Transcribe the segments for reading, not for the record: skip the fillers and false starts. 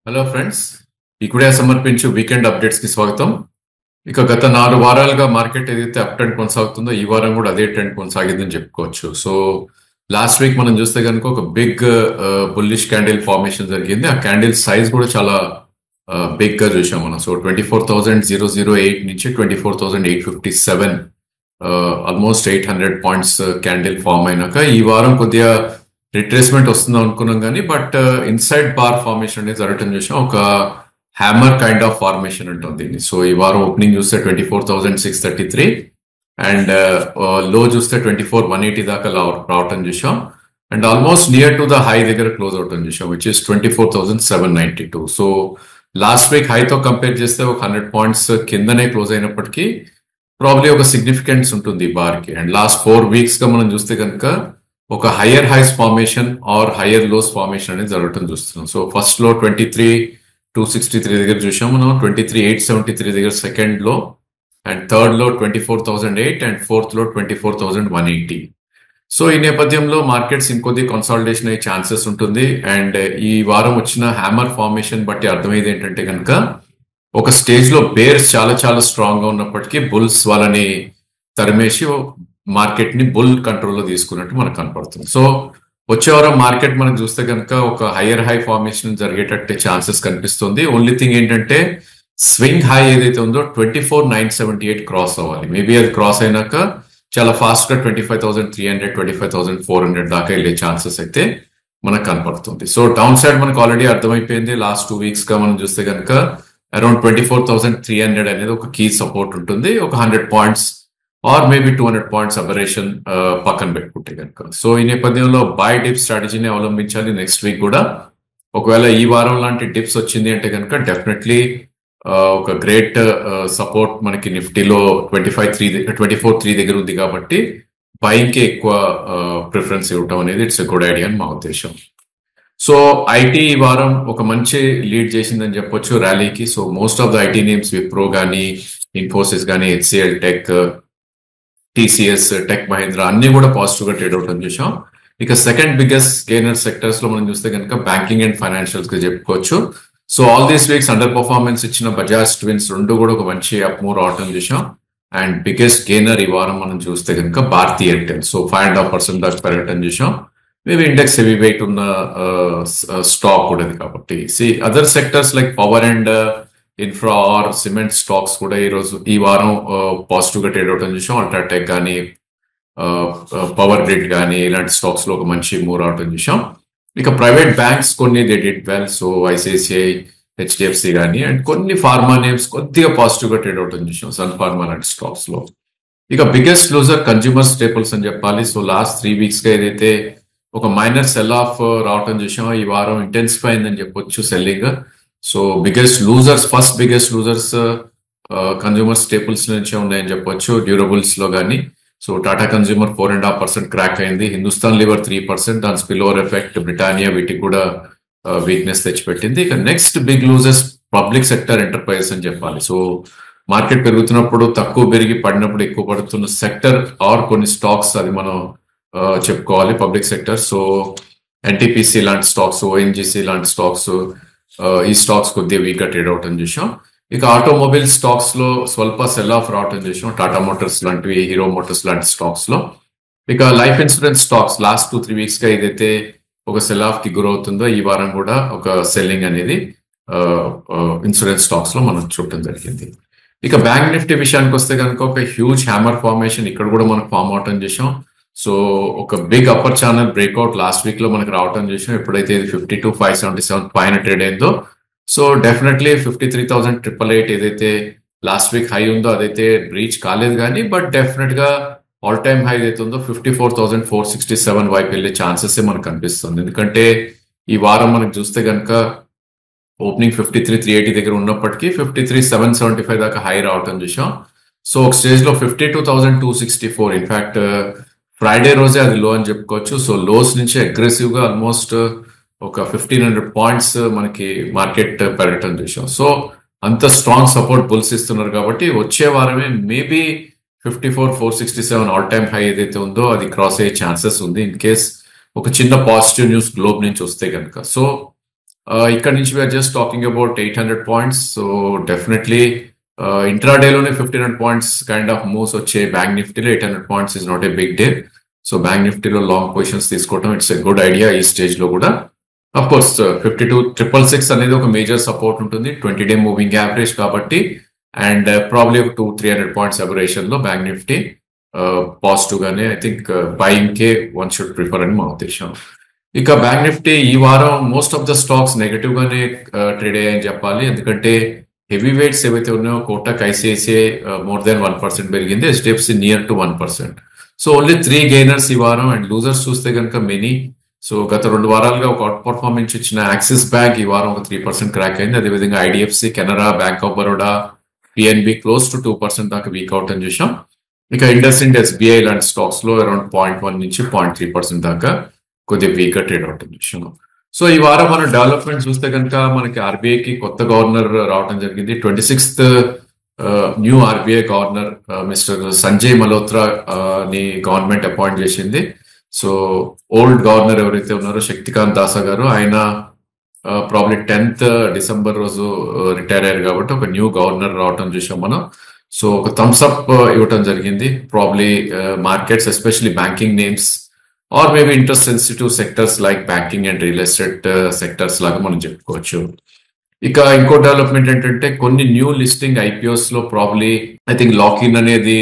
Hello friends, ఇక్కడే సమర్పించు weekend updates కి స్వాగతం. ఇక గత 4 వారాలుగా మార్కెట్ ఏదైతే అప్ ట్రెండ్ కొనసాగుతుందో ఈ వారం కూడా అదే ట్రెండ్ కొనసాగిందని చెప్పుకోవచ్చు. సో లాస్ట్ వీక్ మనం చూస్తే కనుక ఒక బిగ్ బుల్లిష్ క్యాండిల్ ఫార్మేషన్ జరిగింది. ఆ క్యాండిల్ సైజ్ కూడా చాలా బిగ్ గా చూసాం మనం. సో 24,008 నుంచి 24,857, ఆల్మోస్ట్ 800 పాయింట్స్ క్యాండిల్ ఫామ్ అయినాక ఈ వారం కొద్దిగా రిట్రేస్మెంట్ వస్తుందో అనుకున్నాం కానీ బట్ ఇన్సైడ్ బార్ ఫార్మేషన్ అనేది జరగటం చూసాం. ఒక హ్యామర్ కైండ్ ఆఫ్ ఫార్మేషన్ ఉంటుంది దీన్ని. సో ఈ వారం ఓపెనింగ్ చూస్తే 24,633 అండ్ లో చూస్తే 24,180 దాకా రావటం చూసాం. And almost near to the high దగ్గర క్లోజ్ అవటం చూసాం, which is 24,792. So last week హైతో కంపేర్ చేస్తే ఒక 100 పాయింట్స్ కిందనే క్లోజ్ అయినప్పటికీ ప్రాబ్లీ ఒక సిగ్నిఫికెన్స్ ఉంటుంది బార్ కి. అండ్ లాస్ట్ 4 వీక్స్ గా మనం చూస్తే కనుక ఒక higher highs formation or higher lows formation అనేది జరగటం చూస్తున్నాం. సో ఫస్ట్ లో 23,263 దగ్గర చూసాం మనం, 23,873 దగ్గర సెకండ్ లో, అండ్ థర్డ్ లో 24,008 అండ్ ఫోర్త్ లో 24,180. సో ఈ నేపథ్యంలో మార్కెట్స్ ఇంకొద్ది కన్సాలిడేషన్ అయ్యే ఛాన్సెస్ ఉంటుంది. అండ్ ఈ వారం వచ్చిన హ్యామర్ ఫార్మేషన్ బట్టి అర్థమైంది ఏంటంటే కనుక ఒక స్టేజ్ లో బేర్స్ చాలా చాలా స్ట్రాంగ్ గా ఉన్నప్పటికీ బుల్స్ వాళ్ళని తరిమేసి మార్కెట్ ని బుల్ కంట్రోల్లో తీసుకున్నట్టు మనకు కనపడుతుంది. సో వచ్చే వారం మార్కెట్ మనం చూస్తే కనుక ఒక హయ్యర్ హై ఫార్మేషన్ జరిగేటట్టే ఛాన్సెస్ కనిపిస్తుంది. ఓన్లీ థింగ్ ఏంటంటే స్వింగ్ హై ఏదైతే ఉందో 24,978 క్రాస్ అవ్వాలి. మేబీ అది క్రాస్ అయినాక చాలా ఫాస్ట్ గా 25,300, 25,400 దాకా వెళ్ళే ఛాన్సెస్ అయితే మనకు కనపడుతుంది. సో డౌన్ సైడ్ మనకు ఆల్రెడీ అర్థమైపోయింది. లాస్ట్ 2 వీక్స్ గా మనం చూస్తే కనుక అరౌండ్ 24,300 అనేది ఒక కీ సపోర్ట్ ఉంటుంది. ఒక 100 points or maybe 200 points aberration పక్కన పెట్టుకుంటే కనుక. సో ఈ నేపథ్యంలో బై డిప్ స్ట్రాటజీని అవలంబించాలి నెక్స్ట్ వీక్ కూడా. ఒకవేళ ఈ వారం లాంటి డిప్స్ వచ్చింది అంటే కనుక డెఫినెట్లీ ఒక గ్రేట్ సపోర్ట్ మనకి నిఫ్టీలో 24,3 దగ్గర ఉంది కాబట్టి బయింగ్ కి ఎక్కువ ప్రిఫరెన్స్ ఇవ్వటం అనేది ఇట్స్ ఎ గుడ్ ఐడియా అని మా ఉద్దేశం. సో ఐటీ ఈ వారం ఒక మంచి లీడ్ చేసిందని చెప్పొచ్చు ర్యాలీకి. So most of the IT names Wipro కానీ, ఇన్ఫోసిస్ కానీ, HCl tech, TCS, tech Mahindra అన్ని కూడా పాజిటివ్ గా ట్రేడ్ అవటం చూసాం. ఇక సెకండ్ బిగ్గెస్ట్ గెయినర్ సెక్టర్స్ లో మనం చూస్తే కనుక బ్యాంకింగ్ అండ్ ఫైనాన్షియల్స్ గా చెప్పుకోవచ్చు. So all these weeks under performance ఇచ్చిన బజాజ్ ట్విన్స్ రెండు కూడా ఒక మంచి అప్ మూవ్ రావటం చూసాం. అండ్ బిగ్గెస్ట్ గెయినర్ ఈ వారం మనం చూస్తే కనుక భారతీ ఎయిర్టెల్. సో 5.5% దాకా పెరగటం చూసాం. మేబీ ఇండెక్స్ హెవీ వెయిట్ ఉన్న స్టాక్ కూడా కాబట్టి. Other sectors like power and infra or cement stocks కూడా ఈ వారం పాజిటివ్ గా ట్రేడ్ అవటం చూసాం. అల్ట్రాటెక్ కానీ, పవర్ గ్రిడ్ కానీ ఇలాంటి స్టాక్స్ లో ఒక మంచి మూవ్ రావటం చూసాం. ఇక ప్రైవేట్ బ్యాంక్స్ కొన్ని they did well. So ICICI, HDFC కానీ, అండ్ కొన్ని ఫార్మా నేమ్స్ కొద్దిగా పాజిటివ్ గా ట్రేడ్ అవటం చూసాం సన్ ఫార్మా లాంటి స్టాక్స్ లో. ఇక బిగ్గెస్ట్ లూజర్ కన్జ్యూమర్ స్టేపుల్స్ అని చెప్పాలి. సో లాస్ట్ 3 వీక్స్ గా ఏదైతే ఒక మైనర్ సెల్ ఆఫ్ రావటం చూసాం, ఈ వారం ఇంటెన్సిఫై అయిందని చెప్పొచ్చు selling. So biggest losers, first biggest losers consumer staples నుంచే ఉన్నాయని చెప్పొచ్చు. డ్యూరబుల్స్ లో కానీ సో టాటా కన్జ్యూమర్ 4.5% క్రాక్ అయింది. హిందుస్థాన్ లివర్ 3%, దాని స్పిల్ ఓవర్ ఎఫెక్ట్ బ్రిటానియా వీటికి కూడా వీక్నెస్ తెచ్చిపెట్టింది. ఇక next big losers public sector enterprises అని చెప్పాలి. సో మార్కెట్ పెరుగుతున్నప్పుడు తక్కువ పెరిగి పడినప్పుడు ఎక్కువ పడుతున్న సెక్టర్ ఆర్ కొన్ని స్టాక్స్ అది మనం చెప్పుకోవాలి పబ్లిక్ సెక్టర్. సో ఎన్టీపీసీ లాంటి స్టాక్స్, ఓఎన్జీసీ లాంటి స్టాక్స్, ఈ స్టాక్స్ కొద్దిగా వీక్ గా ట్రేడ్ అవటం చూసాం. ఇక ఆటోమొబైల్ స్టాక్స్ లో స్వల్ప సెల్ ఆఫ్ రావటం చూసాం, టాటా మోటార్స్ లాంటివి, హీరో మోటార్స్ లాంటి స్టాక్స్ లో. ఇక life insurance stocks last 2-3 weeks గా ఏదైతే ఒక సెల్ ఆఫ్ కి గురవుతుందో ఈ వారం కూడా ఒక సెల్లింగ్ అనేది ఇన్సూరెన్స్ స్టాక్స్ లో మనం చూడటం జరిగింది. ఇక బ్యాంక్ నిఫ్టీ విషయానికి వస్తే కనుక ఒక హ్యూజ్ హ్యామర్ ఫార్మేషన్ ఇక్కడ కూడా మనకు ఫామ్ అవటం చేసాం. సో ఒక big upper channel breakout last week లో మనకు రావటం చేసాం. ఎప్పుడైతే ఇది 52,577 పైన ట్రేడ్ అయిందో సో డెఫినెట్లీ 53,888 ఏదైతే లాస్ట్ వీక్ హై ఉందో అదైతే రీచ్ కాలేదు కానీ బట్ డెఫినెట్ గా ఆల్ టైమ్ హై ఏదైతే ఉందో 54,467 వైపు వెళ్ళే ఛాన్సెస్ మనకు కనిపిస్తుంది. ఎందుకంటే ఈ వారం మనకు చూస్తే కనుక ఓపెనింగ్ 53,380 దగ్గర ఉన్నప్పటికీ 53,775 దాకా హై రావటం చూసాం. సో ఒక స్టేజ్ లో 52,264, ఇన్ఫాక్ట్ ఫ్రైడే రోజే అది లో అని చెప్పుకోవచ్చు. సో లోస్ నుంచి అగ్రెసివ్ గా ఆల్మోస్ట్ ఒక 1,500 పాయింట్స్ మనకి మార్కెట్ పెరగటం చూసాం. సో అంత స్ట్రాంగ్ సపోర్ట్ బుల్స్ ఇస్తున్నారు కాబట్టి వచ్చే వారమే మేబీ 54,467 ఆల్ టైమ్ హై ఏదైతే ఉందో అది క్రాస్ అయ్యే ఛాన్సెస్ ఉంది ఇన్ కేస్ ఒక చిన్న పాజిటివ్ న్యూస్ గ్లోబ్ నుంచి వస్తే కనుక. సో ఇక్కడ నుంచి we are just talking about 800 points. So definitely ఇంట్రాడేలోనే 1500 పాయింట్స్ కైండ్ ఆఫ్ మూవ్స్ వచ్చే బ్యాంక్ నిఫ్టీలో 800 points is not a big day. So bank నిఫ్టీలో లాంగ్ పొజిషన్స్ తీసుకోవడం ఇట్స్ ఎ గుడ్ ఐడియా ఈ స్టేజ్ లో కూడా. అఫ్ కోర్స్ 52,666 అనేది ఒక మేజర్ సపోర్ట్ ఉంటుంది 20-day మూవింగ్ యావరేజ్ కాబట్టి. అండ్ ప్రాబ్లీ ఒక 200-300 పాయింట్స్ అబరేషన్ లో బ్యాంక్ నిఫ్టీ పాజిటివ్ గానే I think buying K one should prefer అని మా ఉద్దేశం. ఇక బ్యాంక్ నిఫ్టీ ఈ వారం most of the stocks negative గానే ట్రేడ్ అయ్యాయని చెప్పాలి. ఎందుకంటే హెవీ వెయిట్స్ ఏవైతే ఉన్నాయో కోటక్, ఐసిఐసిఐ మోర్ దాన్ 1% పెరిగింది, HDFC near to 1%. So only 3 gainers ఈ వారం. అండ్ లూజర్స్ చూస్తే కనుక మెనీ. సో గత 2 వారాలుగా ఒక అవుట్ పర్ఫార్మెన్స్ ఇచ్చిన యాక్సిస్ బ్యాంక్ ఈ వారం ఒక 3% క్రాక్ అయింది. అదేవిధంగా IDFC, Canara, bank of Baroda, PNB close to 2% దాకా వీక్ అవుట్ అని చూసాం. ఇక ఇండస్ ఇండ్, ఎస్బీఐ లాంటి స్టాక్స్ లో అరౌండ్ 0.1 నుంచి 0.3% దాకా కొద్దిగా వీక్ ట్రేడ్ అవుట్ అని చూసాం. సో ఈ వారం మనం డెవలప్మెంట్ చూస్తే కనుక మనకి ఆర్బీఐకి కొత్త గవర్నర్ రావడం జరిగింది. 26th new RBI governor mister Sanjay Malhotra ని గవర్నమెంట్ అపాయింట్ చేసింది. సో ఓల్డ్ గవర్నర్ ఎవరైతే ఉన్నారో శక్తికాంత్ దాసా గారు, ఆయన ప్రాబ్లీ 10th డిసెంబర్ రోజు రిటైర్ అయ్యారు కాబట్టి ఒక న్యూ గవర్నర్ రావటం చూసాం మనం. సో ఒక థమ్స్ అప్ ఇవ్వటం జరిగింది. Probably markets especially banking names or maybe interest sensitive sectors like banking and real estate sectors లాగా మనం చెప్పుకోవచ్చు. ఇక ఇంకో డెవలప్మెంట్ ఏంటంటే కొన్ని న్యూ లిస్టింగ్ ఐపీఓస్ లో probably I think lock in అనేది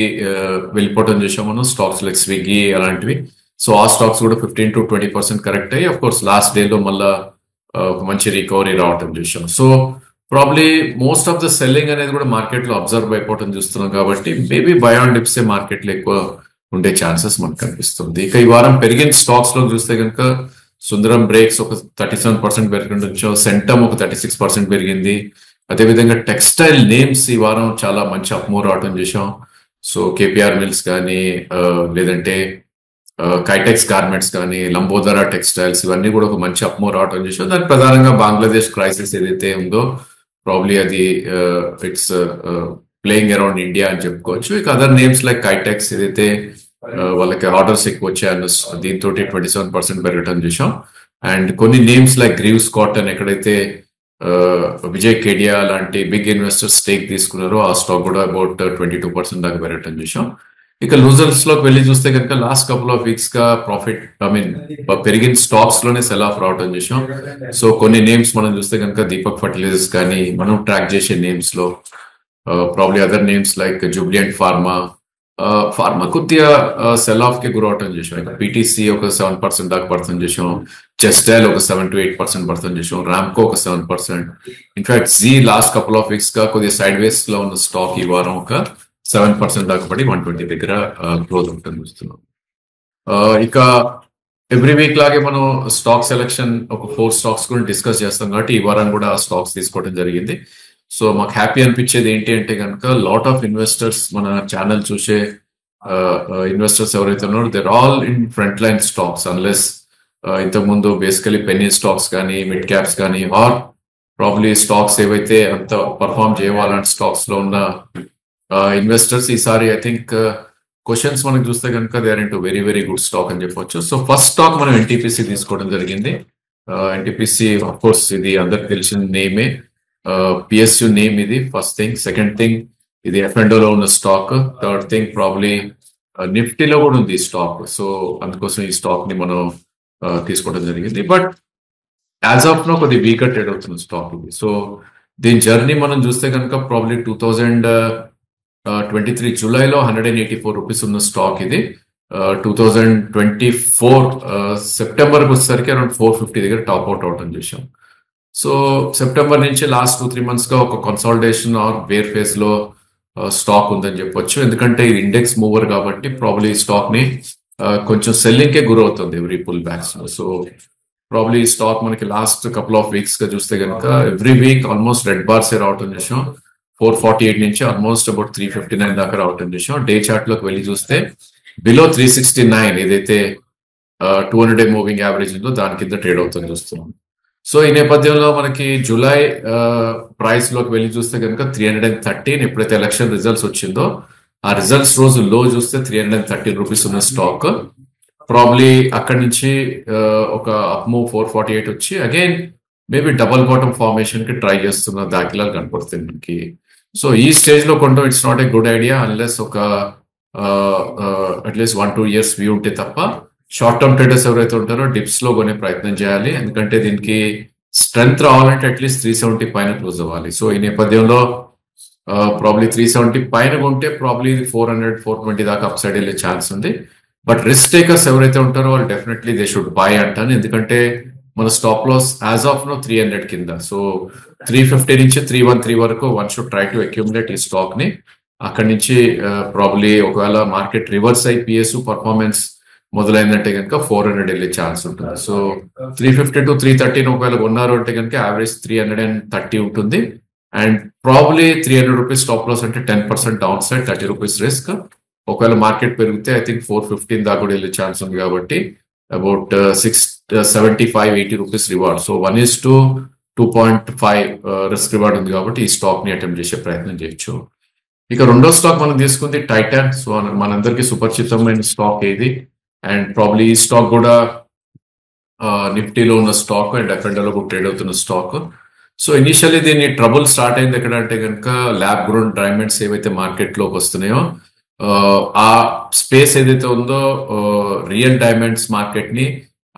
వెళ్ళిపోవడం చూసాం మనం, స్టాక్స్ లైక్ స్విగ్గీ అలాంటివి. సో ఆ స్టాక్స్ కూడా 15-20% కరెక్ట్ అయ్యి అఫ్ కోర్స్ లాస్ట్ డే లో మళ్ళా ఒక మంచి రికవరీ రావటం చూసాం. So probably most of the selling అనేది కూడా మార్కెట్ లో అబ్జర్వ్ అయిపోవటం చూస్తున్నాం కాబట్టి మేబీ బై ఆన్ డిప్సే మార్కెట్ లో ఎక్కువ ఉండే ఛాన్సెస్ మనకు కనిపిస్తుంది. ఇక ఈ వారం పెరిగిన స్టాక్స్ లో చూస్తే కనుక సుందరం బ్రేక్స్ ఒక 37% పెరిగిండొచ్చు, సెంటమ్ ఒక 36% పెరిగింది. అదేవిధంగా టెక్స్టైల్ నేమ్స్ ఈ వారం చాలా మంచి అప్మూవ్ రావటం చూసాం. సో కేపీఆర్ మిల్స్ కానీ లేదంటే కైటెక్స్ గార్మెంట్స్ కానీ, లంబోదరా టెక్స్టైల్స్, ఇవన్నీ కూడా ఒక మంచి అప్మూవ్ రావటం చూసాం. దానికి ప్రధానంగా బంగ్లాదేశ్ క్రైసిస్ ఏదైతే ఉందో ప్రాబ్లీ అది ఇట్స్ ప్లేయింగ్ అరౌండ్ ఇండియా అని చెప్పుకోవచ్చు. ఇక అదర్ నేమ్స్ లైక్ కైటెక్స్ ఏదైతే వాళ్ళకి ఆర్డర్స్ ఎక్కువ వచ్చాయన్న దీంతో 27% పెరగటం చూసాం. అండ్ కొన్ని నేమ్స్ లైక్ గ్రీవ్స్ కాటన్ ఎక్కడైతే విజయ్ కేడియా లాంటి బిగ్ ఇన్వెస్టర్స్ స్టేక్ తీసుకున్నారో ఆ స్టాక్ కూడా అబౌట్ 22% దాకా పెరగటం చూసాం. ఇక లూజర్స్ లోకి వెళ్ళి చూస్తే కనుక లాస్ట్ కపుల్ ఆఫ్ వీక్స్ గా ప్రాఫిట్ పెరిగిన స్టాక్స్ లోనే సెల్ ఆఫ్ రావటం చూసాం. సో కొన్ని నేమ్స్ మనం చూస్తే కనుక దీపక్ ఫర్టిలైజర్స్ కానీ మనం ట్రాక్ చేసే నేమ్స్ లో probably other names like Jubilant pharma కొద్దిగా సెల్ ఆఫ్ కి గురవటం చేసాం. ఇక పీటీసీ ఒక 7% దాకా పడుతుంది చేసాం, చెస్టైల్ ఒక 7-8% పడుతుంది చేసాం, రామ్కో ఒక 7%. ఇన్ఫాక్ట్ జీ లాస్ట్ కపుల్ ఆఫ్ వీక్స్ గా కొద్దిగా సైడ్ వేస్ లో ఉన్న స్టాక్ ఈ వారం ఒక 7% దాకా పడి 120 దగ్గర క్లోజ్ ఉంటుంది చూస్తున్నాం. ఇక ఎవ్రీ వీక్ లాగే మనం స్టాక్ సెలెక్షన్ ఒక 4 స్టాక్స్ కూడా డిస్కస్ చేస్తాం కాబట్టి ఈ వారం కూడా స్టాక్స్ తీసుకోవడం జరిగింది. సో మాకు హ్యాపీ అనిపించేది ఏంటి అంటే కనుక లాట్ ఆఫ్ ఇన్వెస్టర్స్ మన ఛానల్ చూసే ఇన్వెస్టర్స్ ఎవరైతే ఉన్నారో there all in front line stocks unless ఇంతకుముందు బేసికలీ పెన్నీ స్టాక్స్ కానీ మిడ్ క్యాప్స్ కానీ ఆర్ ప్రాబ్లీ స్టాక్స్ ఏవైతే అంత పర్ఫార్మ్ చేయవాలంటే స్టాక్స్ లో ఉన్న ఇన్వెస్టర్స్ ఈసారి ఐ థింక్ క్వశ్చన్స్ మనం చూస్తే కనుక they are into very very good stock అని చెప్పొచ్చు. సో ఫస్ట్ స్టాక్ మనం ఎన్టీపీసీ తీసుకోవడం జరిగింది. ఎన్టీపీసీ ఆఫ్ కోర్స్ ఇది అందరికి తెలిసిన నేమే, పిఎస్యు నేమ్ ఇది ఫస్ట్ థింగ్. సెకండ్ థింగ్ ఇది ఎఫ్ఎండో లో ఉన్న స్టాక్. థర్డ్ థింగ్ ప్రాబ్లీ నిఫ్టీలో కూడా ఉంది ఈ స్టాక్. సో అందుకోసం ఈ స్టాక్ ని మనం తీసుకోవడం జరిగింది. బట్ యాజ్ ఆఫ్ నో కొద్దిగా వీకర్ ట్రేడ్ అవుతుంది స్టాక్ ఇది. సో దీని జర్నీ మనం చూస్తే కనుక ప్రాబ్లీ 2023 జూలైలో 184 రూపీస్ ఉన్న స్టాక్ ఇది. 2024 సెప్టెంబర్కి వచ్చేసరికి అరౌండ్ 450 దగ్గర టాప్ అవుట్ అవటం చూసాం. సో సెప్టెంబర్ నుంచి లాస్ట్ 2-3 months గా ఒక కన్సాలిడేషన్ ఆర్ బేర్ ఫేస్ లో స్టాక్ ఉందని చెప్పొచ్చు. ఎందుకంటే ఇది ఇండెక్స్ మూవర్ కాబట్టి ప్రాబ్లీ స్టాక్ ని కొంచెం సెల్లింగ్ కే గురవుతుంది ఎవ్రీ పుల్ బ్యాక్స్ లో. సో ప్రాబ్లీ స్టాక్ మనకి లాస్ట్ కపుల్ ఆఫ్ వీక్స్ గా చూస్తే కనుక every week almost red bars రావటం చూసాం. 448 నుంచి ఆల్మోస్ట్ అబౌట్ 359 దాకా రావటం చూసాం. డే చార్ట్ లోకి వెళ్ళి చూస్తే బిలో 369 ఏదైతే 200-day మూవింగ్ యావరేజ్ ఉందో దాని కింద ట్రేడ్ అవుతుంది చూస్తున్నాం. సో ఈ నేపథ్యంలో మనకి జూలై ప్రైస్ లోకి వెళ్ళి చూస్తే కనుక 313 ఎప్పుడైతే ఎలక్షన్ రిజల్ట్స్ వచ్చిందో ఆ రిజల్ట్స్ రోజు లో చూస్తే 313 రూపీస్ ఉన్న స్టాక్ ప్రాబ్లీ అక్కడి నుంచి ఒక అప్ మూవ్ 448 వచ్చి again maybe double bottom formation కి ట్రై చేస్తున్న దాఖలాలు కనపడుతుంది మనకి. సో ఈ స్టేజ్ లో కొనడం it's not a good idea unless ఒక అట్లీస్ట్ 1-2 years వ్యూ ఉంటే తప్ప. షార్ట్ టర్మ్ ట్రేడర్స్ ఎవరైతే ఉంటారో డిప్స్ లో కొనే ప్రయత్నం చేయాలి, ఎందుకంటే దీనికి స్ట్రెంగ్త్ రావాలంటే అట్లీస్ట్ 370 పైన క్లోజ్ అవ్వాలి. సో ఈ నేపథ్యంలో ప్రాబ్లీ 370 పైన కొంటే ప్రాబ్లీ 400-420 దాకా అప్ సైడ్ వెళ్ళే ఛాన్స్ ఉంది. బట్ రిస్క్ టేకర్స్ ఎవరైతే ఉంటారో వాళ్ళు డెఫినెట్లీ దే షుడ్ బై అంటాను, ఎందుకంటే మన stop loss as of now 300 కింద. సో 350 నుంచి 313 వరకు one should try to accumulate ఈ స్టాక్ ని. అక్కడి నుంచి ప్రాబ్లీ ఒకవేళ మార్కెట్ రివర్స్ అయి పిఎస్ పర్ఫార్మెన్స్ మొదలైందంటే కనుక 400 వెళ్ళే ఛాన్స్ ఉంటుంది. సో 350 to 313 ఒకవేళ కొన్నారు అంటే కనుక యావరేజ్ 330 ఉంటుంది. And probably 300 rupees stop loss అంటే 10% డౌన్ సైడ్, 30 రూపీస్ రిస్క్. ఒకవేళ మార్కెట్ పెరిగితే ఐ థింక్ 415 దాకా కూడా వెళ్ళే ఛాన్స్ ఉంది కాబట్టి about 675-80 rupees reward. So 1:2.5 risk reward ఉంది కాబట్టి ఈ స్టాక్ ని అటెంప్ట్ చేసే ప్రయత్నం చేయొచ్చు. ఇక రెండో స్టాక్ మనం తీసుకుంది టైటాన్. సో మనందరికీ సుపరిచితమైన స్టాక్ ఇది, అండ్ ప్రాబ్లీ ఈ స్టాక్ కూడా నిఫ్టీలో ఉన్న స్టాక్ అండ్ ఎఫ్ఎండోలో కూడా ట్రేడ్ అవుతున్న స్టాక్. సో ఇనిషియల్లీ దీన్ని ట్రబుల్ స్టార్ట్ అయింది ఎక్కడ అంటే కనుక ల్యాబ్ గ్రోన్ డైమండ్స్ ఏవైతే మార్కెట్ లోకి వస్తున్నాయో ఆ స్పేస్ ఏదైతే ఉందో రియల్ డైమండ్స్ మార్కెట్ ని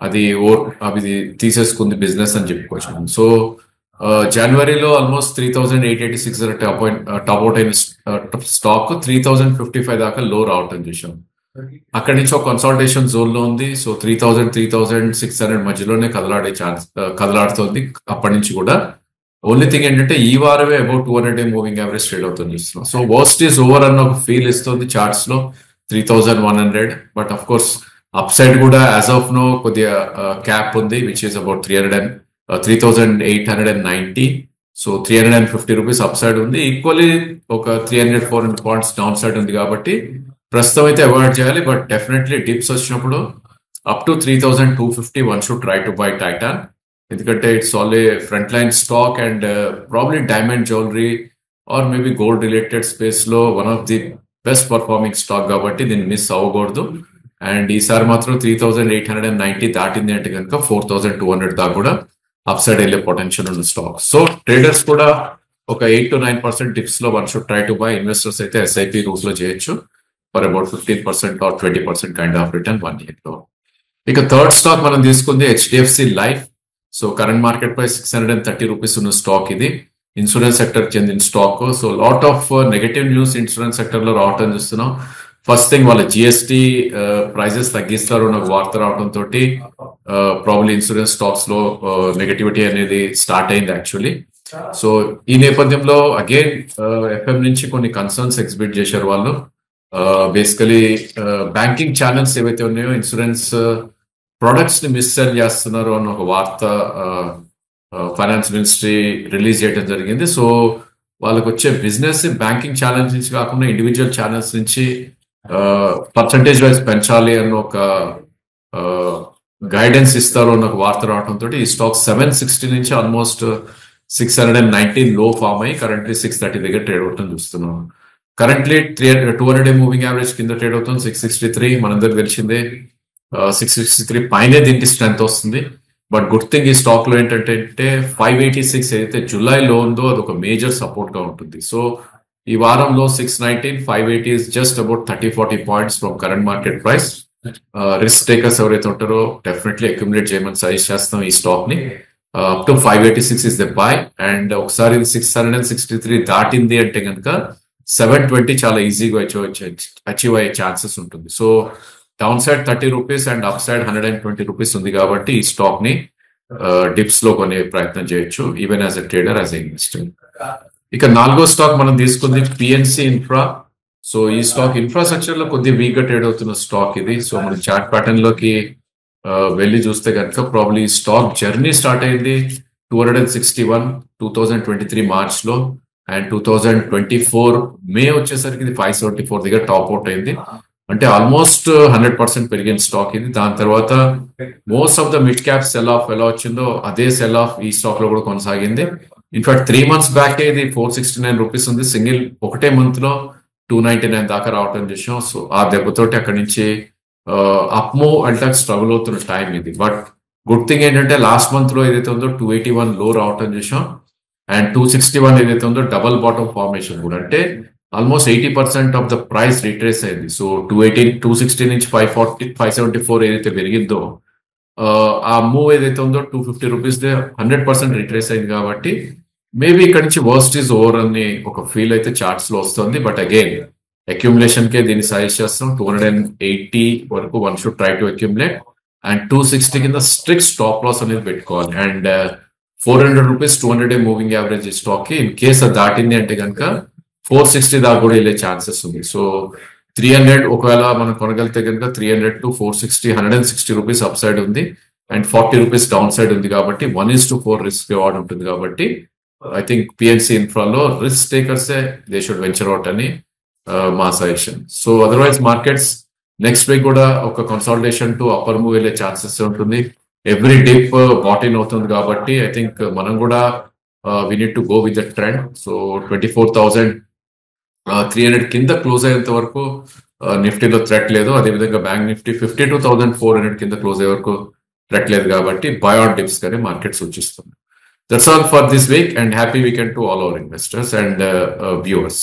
అది తీసేసుకుంది బిజినెస్ అని చెప్పుకోవచ్చు. సో జనవరిలో ఆల్మోస్ట్ 3,886 టాప్ అవుట్ అయిన స్టాక్ 3,055 దాకా లో రావటం చూసాం. అక్కడి నుంచి ఒక కన్సల్టేషన్ జోన్ లో ఉంది. సో 3,000-3,600 మధ్యలోనే కదలాడుతోంది అప్పటి నుంచి కూడా. ఓన్లీ థింగ్ ఏంటంటే ఈ వారమే అబౌట్ 200 మూవింగ్ యావరేజ్ ట్రేడ్ అవుతుంది చూస్తున్నాం. సో వర్స్ట్ ఈస్ ఓవర్ అన్న ఒక ఫీల్ ఇస్తుంది చార్ట్స్ లో 3,100. But of course up side కూడా యాజ్ ఆఫ్ నో కొద్దిగా క్యాప్ ఉంది which is about 3,890. So 350 rupees upside ఉంది, ఈక్వల్లీ ఒక 300-400 పాయింట్స్ డౌన్ సైడ్ ఉంది కాబట్టి ప్రస్తుతం అయితే అవాయిడ్ చేయాలి. బట్ డెఫినెట్లీ డిప్స్ వచ్చినప్పుడు up to 3,250 one should try to buy Titan, ఎందుకంటే it's all a front line stock and probably diamond jewellery or maybe gold related space లో one of the best performing stock కాబట్టి దీన్ని miss అవ్వకూడదు. And ఈసారి మాత్రం 3,890 దాటింది అంటే కనుక 4,200 దాకా కూడా అప్ సైడ్ వెళ్ళే పొటెన్షియల్ ఉన్న స్టాక్. సో ట్రేడర్స్ కూడా ఒక 8-9% డిప్స్ లో one should try to buy. Investors అయితే ఎస్ఐపి రూట్ లో చేయొచ్చు for about 15% or 20% kind of return 1 year లో. ఇక థర్డ్ స్టాక్ మనం తీసుకుంది HDFC life. So current market price 630 rupees ఉన్న స్టాక్ ఇది. ఇన్సూరెన్స్ సెక్టర్ చెందిన స్టాక్. So lot of negative news insurance sector లో రావటం చూస్తున్నాం. ఫస్ట్ థింగ్ వాళ్ళ జిఎస్టీ ప్రైజెస్ తగ్గిస్తారు అన్న వార్త రావడంతో ప్రాబ్లీ ఇన్సూరెన్స్ స్టాక్స్ లో నెగటివిటీ అనేది స్టార్ట్ అయింది యాక్చువల్లీ. సో ఈ నేపథ్యంలో అగైన్ ఎఫ్ఎం నుంచి కొన్ని కన్సర్న్స్ ఎగ్జిబిట్ చేశారు వాళ్ళు. బేసికలీ బ్యాంకింగ్ ఛానల్స్ ఏవైతే ఉన్నాయో ఇన్సూరెన్స్ ప్రొడక్ట్స్ ని మిస్ సెల్ చేస్తున్నారు అన్న ఒక వార్త ఫైనాన్స్ మినిస్ట్రీ రిలీజ్ చేయడం జరిగింది. సో వాళ్ళకి వచ్చే బిజినెస్ బ్యాంకింగ్ ఛానల్స్ నుంచి కాకుండా ఇండివిజువల్ ఛానల్స్ నుంచి పర్సంటేజ్ వైజ్ పెంచాలి అన్న ఒక గైడెన్స్ ఇస్తారు అన్న ఒక వార్త రావడంతో ఈ స్టాక్ 760 నుంచి ఆల్మోస్ట్ 619 లో ఫామ్ అయ్యి కరెంట్లీ 630 దగ్గర ట్రేడ్ అవుతుంది చూస్తున్నాం. కరెంట్లీ 200 మూవింగ్ యావరేజ్ కింద ట్రేడ్ అవుతుంది 663. మనందరికి తెలిసిందే 663 పైనే దీనికి స్ట్రెంత్ వస్తుంది. బట్ గుడ్ థింగ్ ఈ స్టాక్ లో ఏంటంటే 586 ఏదైతే జూలైలో ఉందో అది ఒక మేజర్ సపోర్ట్ గా ఉంటుంది. సో ఈ వారంలో 619, 580 is just about 30-40 points from current market price. Risk takers ఎవరైతే ఉంటారో డెఫినెట్లీ అక్యుములేట్ చేయమని సజెస్ట్ చేస్తాం ఈ స్టాక్ ని. Up to 586 is the by. And ఒకసారి ఇది 663 దాటింది అంటే కనుక 720 చాలా ఈజీగా అచీవ్ అయ్యే ఛాన్సెస్ ఉంటుంది. So down side 30 rupees and up side 120 rupees ఉంది కాబట్టి ఈ స్టాక్ ని డిప్స్ లో కొనే ప్రయత్నం చేయొచ్చు even as a trader, as a investor. ఇక నాలుగో స్టాక్ మనం తీసుకుంది పిఎన్సి ఇన్ఫ్రా. సో ఈ స్టాక్ ఇన్ఫ్రాస్ట్రక్చర్ లో కొద్ది వీక్ గా ట్రేడ్ అవుతున్న స్టాక్ ఇది. సో మనం చార్ట్ ప్యాటర్న్ లోకి వెళ్ళి చూస్తే కనుక ప్రాబ్లీ స్టాక్ జర్నీ స్టార్ట్ అయింది 261 2023 మార్చ్ లో, అండ్ 2024 మే వచ్చేసరికి ఇది 574 దగ్గర టాప్ అవుట్ అయింది. అంటే ఆల్మోస్ట్ 100% పెరిగిన స్టాక్ ఇది. దాని తర్వాత most of the mid cap cell of ఎలా వచ్చిందో అదే సెల్ ఆఫ్ ఈ స్టాక్ లో కూడా కొనసాగింది. ఇన్ఫాక్ట్ 3 months బ్యాక్ ఇది 469 రూపీస్ ఉంది. సింగిల్ ఒకటే మంత్ లో 299 దాకా రావటం చూసాం. సో ఆ దెబ్బతోటి అక్కడి నుంచి అప్ మూవ్ అంటే స్ట్రగుల్ అవుతున్న టైం ఇది. బట్ గుడ్ థింగ్ ఏంటంటే లాస్ట్ మంత్ లో ఏదైతే ఉందో 281 లో రావటం చూసాం, అండ్ 261 ఏదైతే ఉందో డబల్ బాటమ్ ఫార్మేషన్ కూడా, అంటే almost 80% of the price retrace అయింది. సో 260 నుంచి 574 ఏదైతే పెరిగిందో, ఆ మూవ్ ఏదైతే ఉందో 250 రూపీస్ 100% రిట్రేస్ అయింది. కాబట్టి మేబీ ఇక్కడ నుంచి వర్స్ట్ ఈజ్ ఓవర్ అని ఒక ఫీల్ అయితే చార్ట్స్ లో వస్తుంది. బట్ అగైన్ అక్యుములేషన్ కే దీన్ని సజెస్ట్ చేస్తాం. 280 వరకు one should try to accumulate, and 260 కింద స్ట్రిక్ట్ స్టాప్ లాస్ అనేది పెట్టుకోవాలి. And 400 rupees 200 moving average stock కి ఇన్ కేస్ అది దాటింది అంటే కనుక 460 దాకా కూడా వెళ్ళే ఛాన్సెస్ ఉంది. సో 300 ఒకవేళ మనం కొనగలిగితే కనుక 300 టు 460 160 రూపీస్ అప్ సైడ్ ఉంది, అండ్ 40 రూపీస్ డౌన్ సైడ్ ఉంది. కాబట్టి 1:4 రిస్క్ రివార్డ్ ఉంటుంది. కాబట్టి ఐ థింక్ పిఎన్సి ఇన్ఫ్రాలో రిస్క్ టేకర్సే దే షుడ్ వెంచర్ అవుట్ అని మా suggestion. So otherwise markets next week కూడా ఒక కన్సాలిడేషన్ టు అప్పర్ మూవ్ వెళ్ళే ఛాన్సెస్ ఉంటుంది. ఎవ్రీ డిప్ బాట్ ఇన్ అవుతుంది. కాబట్టి ఐ థింక్ మనం కూడా we need to go with the trend. So 24,300 కింద క్లోజ్ అయ్యేంత వరకు నిఫ్టీలో థ్రెట్ లేదు. అదేవిధంగా బ్యాంక్ నిఫ్టీ 52,400 కింద క్లోజ్ అయ్యే వరకు థ్రెట్ లేదు. కాబట్టి బై ఆన్ డిప్స్ కానీ మార్కెట్ సూచిస్తుంది. That's all for this week, and happy weekend to all our investors and viewers.